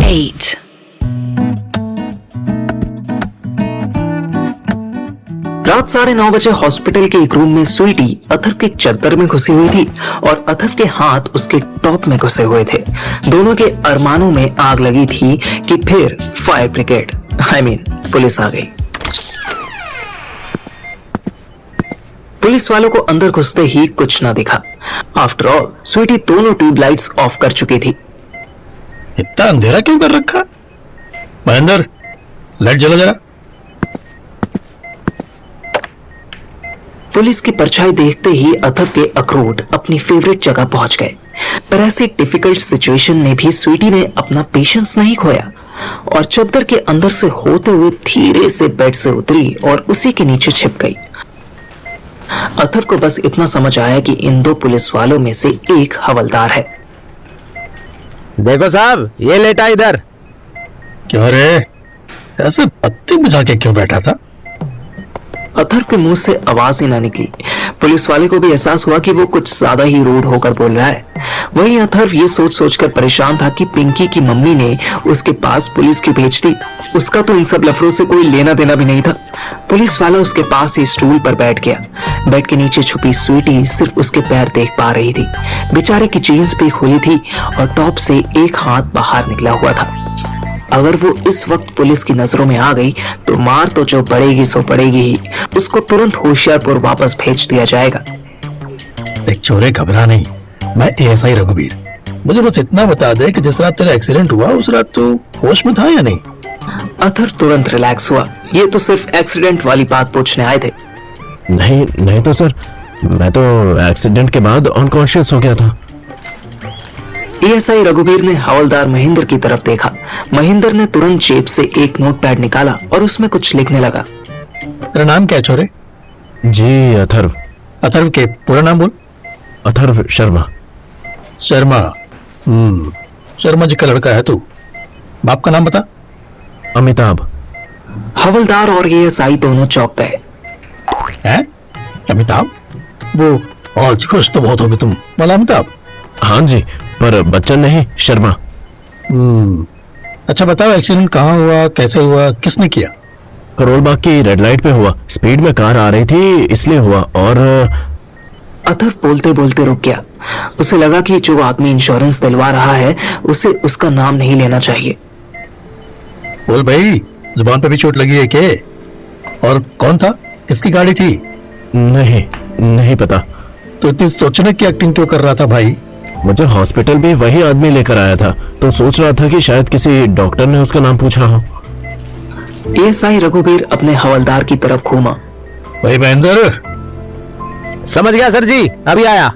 8. रात 9:30 बजे हॉस्पिटल के एक रूम में स्वीटी अथर्व के चादर में घुसी हुई थी और अथर्व के हाथ उसके टॉप में घुसे हुए थे। दोनों के अरमानों में आग लगी थी कि फिर फायर ब्रिगेड पुलिस आ गई। पुलिस वालों को अंदर घुसते ही कुछ ना दिखा। आफ्टर ऑल स्वीटी दोनों ट्यूबलाइट्स ऑफ कर चुकी थी। इतना अंधेरा क्यों कर रखा? महेंद्र, लाइट जला जरा। पुलिस की परछाई देखते ही अथर्व के अखरोट अपनी फेवरेट जगह पहुंच गए। पर ऐसी डिफिकल्ट सिचुएशन में भी स्वीटी ने अपना पेशेंस नहीं खोया और चद्दर के अंदर से होते हुए धीरे से बेड से उतरी और उसी के नीचे छिप गई। अथर्व को बस इतना समझ आया कि इन दो पुलिस वालों में से एक हवलदार है। देखो साहब, ये लेटा इधर। क्यों रे, ऐसे पत्ती बुझा के क्यों बैठा था? अथर्व के मुंह से आवाज ही ना निकली। पुलिस वाले को भी एहसास हुआ कि वो कुछ ज्यादा ही रूड होकर बोल रहा है। वहीं अथर्व ये सोच सोचकर परेशान था कि पिंकी की मम्मी ने उसके पास पुलिस क्यों भेज दी। उसका तो इन सब लफड़ों से कोई लेना देना भी नहीं था। पुलिस वाला उसके पास ही स्टूल पर बैठ गया। बेड के नीचे छुपी स्वीटी सिर्फ उसके पैर देख पा रही थी। बेचारे की जीन्स भी खुली थी और टॉप से एक हाथ बाहर निकला हुआ था। अगर वो इस वक्त पुलिस की नजरों में आ गई तो मार तो जो पड़ेगी सो पड़ेगी ही। उसको तुरंत होशियारपुर वापस भेज दिया जाएगा। देख छोरे, घबरा नहीं, मैं एएसआई रघुवीर। मुझे बस इतना बता दे कि जिस रात तेरा एक्सीडेंट हुआ उस रात तू होश में था या नहीं? अथर्व तुरंत रिलैक्स हुआ। ये तो सिर्फ एक्सीडेंट वाली बात पूछने आए थे। नहीं तो सर, मैं तो एक्सीडेंट के बाद अनकॉन्शियस हो गया था। एएसआई रघुवीर ने हवलदार महेंद्र की तरफ देखा। महेंद्र ने तुरंत जेब से एक नोटपैड निकाला और उसमें कुछ लिखने लगा। तेरा नाम क्या है छोरे? जी अथर्व। अथर्व के पूरा नाम बोल। अथर्व शर्मा। शर्मा? शर्मा जी का लड़का है तू। बाप का नाम बता। अमिताभ। हवलदार और एएसआई दोनों चौंक गए। हैं? अमिताभ? वो आज खुश तो बहुत होगे तुम वाला अमिताभ? हाँ जी, पर बच्चन नहीं, शर्मा। अच्छा बताओ, एक्सीडेंट कहाँ हुआ, कैसे हुआ, किसने किया? करोल बाग की रेड लाइट पे हुआ। स्पीड में कार आ रही थी इसलिए हुआ। और अथर्व बोलते बोलते रुक गया। उसे लगा कि जो आदमी इंश्योरेंस दिलवा रहा है उसे उसका नाम नहीं लेना चाहिए। बोल भाई, जुबान पे भी चोट लगी है क्या? और कौन था, किसकी गाड़ी थी? नहीं पता। तो इतनी सोचने की एक्टिंग क्यों कर रहा था भाई? मुझे हॉस्पिटल भी वही आदमी लेकर आया था, तो सोच रहा था कि शायद किसी डॉक्टर ने उसका नाम पूछा हो। एएसआई रघुवीर अपने हवलदार की तरफ घूमा। भाई महेंद्र। समझ गया सर जी, अभी आया।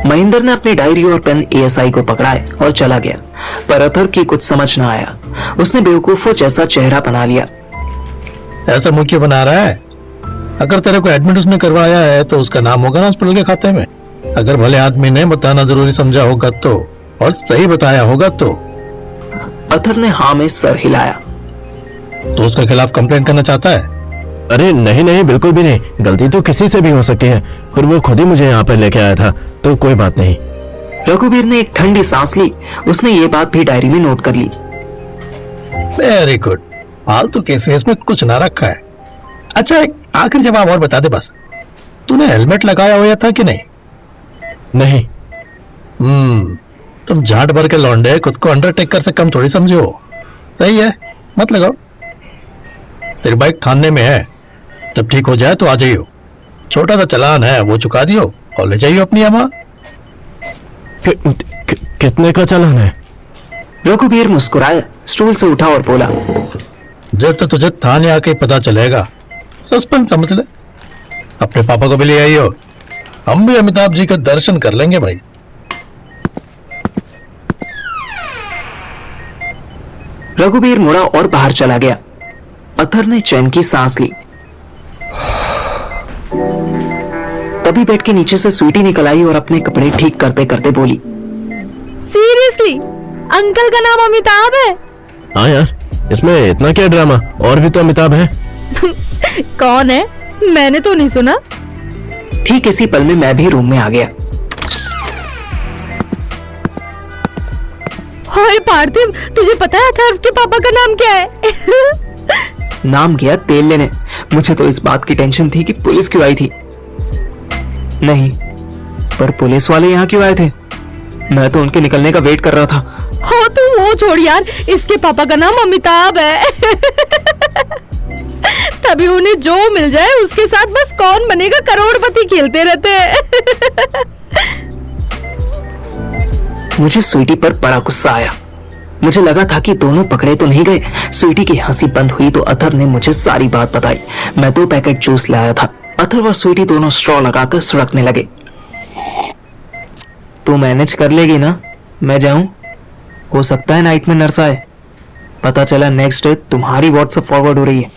महेंद्र ने अपनी डायरी और पेन एएसआई को पकड़ाए और चला गया। पर अथर्व की कुछ समझ ना आया। उसने बेवकूफों जैसा चेहरा बना लिया। ऐसा मुंह क्यों बना रहा है? अगर तेरे को एडमिट उसने करवाया है तो उसका नाम होगा ना हॉस्पिटल के खाते में। अगर भले आदमी ने बताना जरूरी समझा होगा तो, और सही बताया होगा तो। अथर्व ने हाँ में सर हिलाया। तो उसके खिलाफ कंप्लेंट करना चाहता है? अरे नहीं, बिल्कुल भी नहीं। गलती तो किसी से भी हो सकती है, फिर वो खुद ही मुझे यहाँ पर लेके आया था, तो कोई बात नहीं। रघुवीर ने एक ठंडी सांस ली। उसने ये बात भी डायरी में नोट कर ली। वेरी गुड, फालतू केस में कुछ ना रखा है। अच्छा, एक आखिरी जवाब और बता दे बस, तूने हेलमेट लगाया हुआ था कि नहीं? नहीं। तुम झाट भर के लौंडे खुद को अंडरटेकर से कम थोड़ी समझो। सही है, मत लगाओ। तेरी बाइक थाने में है, जब ठीक हो जाए तो आ जाइयो। छोटा सा चालान है वो चुका दियो और ले जाइयो अपनी अम्मा। कितने का चालान है? रघुवीर मुस्कुराया, स्टूल से उठा और बोला, जब तो तुझे थाने आके पता चलेगा। सस्पेंस समझ ले। अपने पापा को भी ले आइयो, हम भी अमिताभ जी का दर्शन कर लेंगे भाई। रघुवीर मुड़ा और बाहर चला गया। अथर्व ने चैन की सांस ली। तभी बेड के नीचे से स्वीटी निकल आई और अपने कपड़े ठीक करते करते बोली, सीरियसली अंकल का नाम अमिताभ है? हाँ यार, इसमें इतना क्या ड्रामा, और भी तो अमिताभ है। कौन है? मैंने तो नहीं सुना। ठीक इसी पल में मैं भी रूम में आ गया। ओए पार्थिव, तुझे पता है अथर्व के पापा का नाम क्या है? नाम गया तेल लेने। मुझे तो इस बात की टेंशन थी कि पुलिस क्यों आई थी। नहीं, पर पुलिस वाले यहाँ क्यों आए थे? मैं तो उनके निकलने का वेट कर रहा था। हो तू वो छोड़ यार, इसके पापा का नाम अमिताभ है। तभी उन्हें जो मिल जाए उसके साथ बस कौन बनेगा करोड़पति खेलते रहते हैं। मुझे स्वीटी पर बड़ा गुस्सा आया। मुझे लगा था कि दोनों पकड़े तो नहीं गए। स्वीटी की हंसी बंद हुई तो अथर्व ने मुझे सारी बात बताई। मैं 2 पैकेट जूस लाया था। अथर्व और स्वीटी दोनों स्ट्रॉ लगाकर सुड़कने लगे। तू मैनेज कर लेगी ना? मैं जाऊं? हो सकता है नाइट में नर्स आए। पता चला नेक्स्ट डे तुम्हारी व्हाट्सएप फॉरवर्ड हो रही है।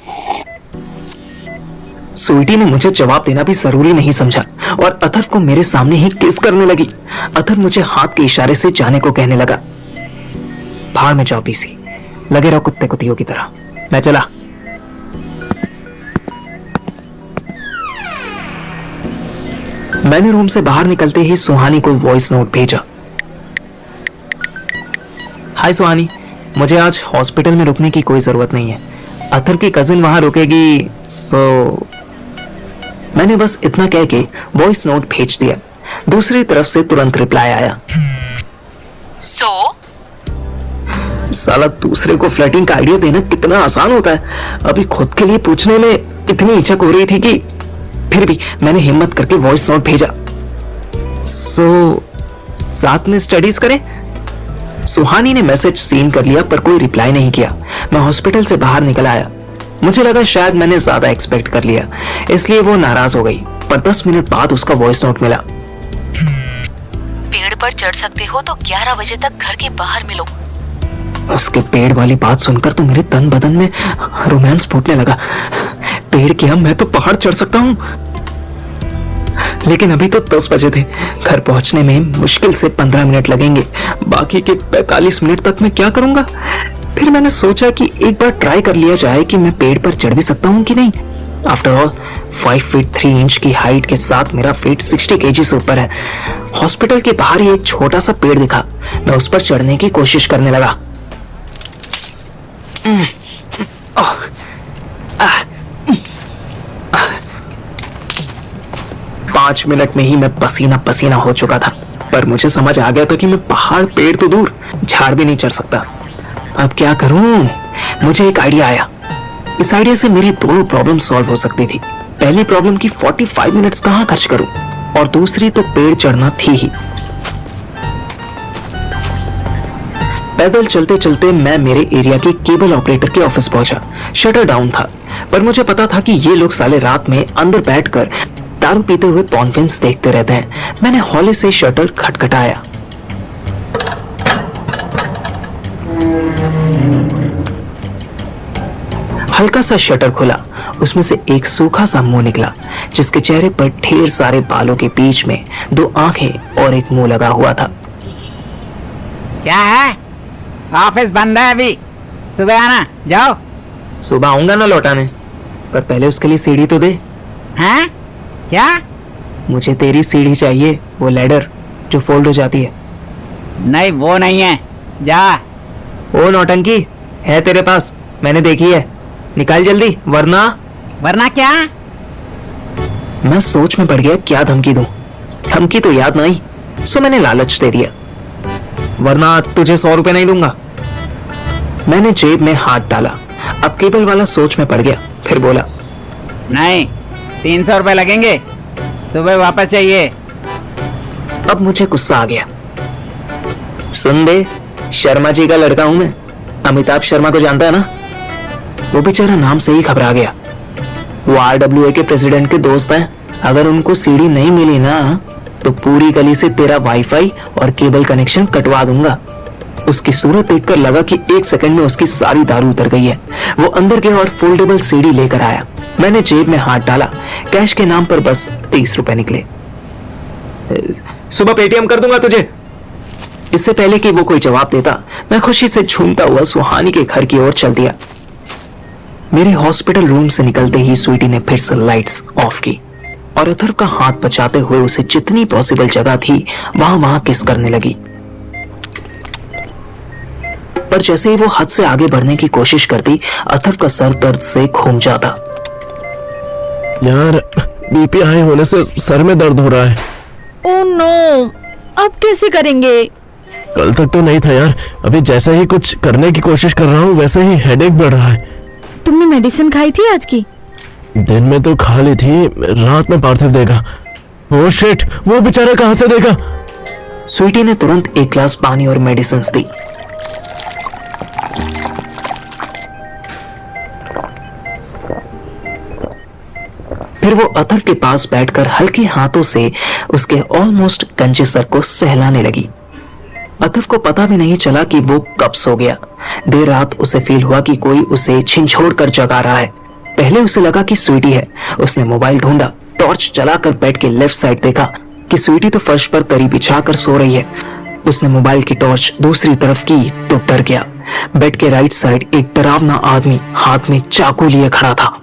स्वीटी ने मुझे जवाब देना भी जरूरी नहीं समझा और अथर्व को मेरे सामने ही किस करने लगी। अथर्व मुझे हाथ के इशारे से जाने को कहने लगा। भाड़ में जाओ पीसी, लगे रहो कुत्ते कुतियों की तरह। मैं चला। मैंने रूम से बाहर निकलते ही सुहानी को वॉइस नोट भेजा। हाय सुहानी, मुझे आज हॉस्पिटल में रुकने की कोई जरूरत नहीं है। अथर्व की कजिन वहां रुकेगी, सो मैंने बस इतना कह के वॉइस नोट भेज दिया। दूसरी तरफ से तुरंत रिप्लाई आया। साला दूसरे को फ्लर्टिंग का आइडिया देना कितना आसान होता है। अभी खुद के लिए पूछने में इतनी हिचक हो रही थी कि फिर भी मैंने हिम्मत करके वॉइस नोट भेजा। साथ में स्टडीज करें? सुहानी ने मैसेज सीन कर लिया पर कोई रिप्लाई नहीं किया। मैं हॉस्पिटल से बाहर निकल आया। मुझे लगा शायद मैंने ज्यादा एक्सपेक्ट कर लिया, इसलिए वो नाराज हो गई। पर 10 मिनट बाद उसका वॉइस नोट मिला। पेड़ पर चढ़ सकते हो तो 11 बजे तक घर के बाहर मिलो। उसके पेड़ वाली बात सुनकर तो मेरे तन बदन में रोमांस फूटने लगा। पेड़ क्या, मैं तो पहाड़ चढ़ सकता हूँ। लेकिन अभी तो 10 बजे थे। घर पहुंचने में मुश्किल से 15 मिनट लगेंगे। बाकी के 45 मिनट तक मैं क्या करूंगा? फिर मैंने सोचा कि एक बार ट्राई कर लिया जाए कि मैं पेड़ पर चढ़ भी सकता हूँ कि नहीं। आफ्टर ऑल 5 फीट 3 इंच की हाइट के साथ मेरा वेट 60 kg से ऊपर है। हॉस्पिटल के बाहर ही एक छोटा सा पेड़ दिखा। मैं उस पर चढ़ने की कोशिश करने लगा। 5 मिनट में ही मैं पसीना पसीना हो चुका था। पर मुझे समझ आ गया था कि मैं पहाड़, पेड़ तो दूर, झाड़ भी नहीं चढ़ सकता। अब क्या करूं? मुझे एक आइडिया आया। इस आइडिया से मेरी दोनों प्रॉब्लम सॉल्व हो सकती थी। पहली प्रॉब्लम की 45 मिनट्स कहां खर्च करूं, और दूसरी तो पेड़ चढ़ना थी ही। पैदल चलते चलते मैं मेरे एरिया के केबल ऑपरेटर के ऑफिस पहुंचा। शटर डाउन था, पर मुझे पता था कि ये लोग साले रात में अंदर बैठकर दारू पीते हुए पॉर्न फिल्म्स देखते रहते हैं। मैंने हौले से शटर खटखटाया। हल्का सा शटर खुला। उसमें से एक सूखा सा मुंह निकला, जिसके चेहरे पर ढेर सारे बालों के बीच में 2 आंखें और एक मुंह लगा हुआ था। क्या है? ऑफिस बंद है अभी, सुबह आना। जाओ। सुबह आऊंगा ना लौटाने, पर पहले उसके लिए सीढ़ी तो दे। हैं? क्या? मुझे तेरी सीढ़ी चाहिए, वो लैडर जो फोल्ड हो जाती है। नहीं, वो नहीं है। जा। ओ नौटंकी, है तेरे पास? मैंने देखी है। निकाल जल्दी, वरना। वरना क्या? मैं सोच में पड़ गया क्या धमकी दूं। धमकी तो याद नहीं, सो मैंने लालच दे दिया। वरना तुझे 100 रुपए नहीं दूंगा। मैंने जेब में हाथ डाला। अब केबल वाला सोच में पड़ गया, फिर बोला, नहीं, 300 रुपए लगेंगे। सुबह वापस चाहिए। अब मुझे गुस्सा आ गया। सुन दे, शर्मा जी का लड़का हूं मैं। अमिताभ शर्मा को जानता है ना? वो बेचारा नाम से ही घबरा गया। वो RWA के प्रेसिडेंट के दोस्त हैं। अगर उनको सीढ़ी नहीं मिली ना, तो पूरी गली से तेरा वाईफाई और केबल कनेक्शन कटवा दूंगा। उसकी सूरत देखकर लगा कि 1 सेकंड में उसकी सारी दारू उतर गई है। वो अंदर गया और फोल्डेबल सीढ़ी लेकर आया। मैंने जेब में हाथ डाला। कैश के नाम पर बस 30 रुपए निकले। सुबह पेटीएम कर दूंगा तुझे। इससे पहले कि वो कोई जवाब देता, मैं खुशी से झूमता हुआ सुहानी के घर की ओर चल दिया। मेरे हॉस्पिटल रूम से निकलते ही स्वीटी ने फिर से लाइट्स ऑफ की और अथर्व का हाथ बचाते हुए उसे जितनी पॉसिबल जगह थी वहां किस करने लगी। पर जैसे ही वो हद से आगे बढ़ने की कोशिश करती, अथर्व का सर दर्द से घूम जाता। यार बीपी हाई होने से सर में दर्द हो रहा है। ओह नो, अब कैसे करेंगे? कल तक तो नहीं था यार, अभी जैसे ही कुछ करने की कोशिश कर रहा हूँ वैसे ही हेडेक बढ़ रहा है। तुमने मेडिसिन खाई थी आज की? दिन में तो खा ली थी, रात में पार्थिव देगा। ओह शिट, वो बेचारा कहाँ से देगा? स्वीटी ने तुरंत एक ग्लास पानी और मेडिसिन दी। फिर वो अथर्व के पास बैठकर हल्के हाथों से उसके ऑलमोस्ट कंचे सर को सहलाने लगी। अथर्व को पता भी नहीं चला कि वो कब सो गया। देर रात उसे फील हुआ कि कोई उसे झिझोड़ कर जगा रहा है। पहले उसे लगा कि स्वीटी है। उसने मोबाइल ढूंढा, टॉर्च जलाकर बेड के लेफ्ट साइड देखा कि स्वीटी तो फर्श पर तरी बिछाकर सो रही है। उसने मोबाइल की टॉर्च दूसरी तरफ की तो डर गया। बेड के राइट साइड एक डरावना आदमी हाथ में चाकू लिए खड़ा था।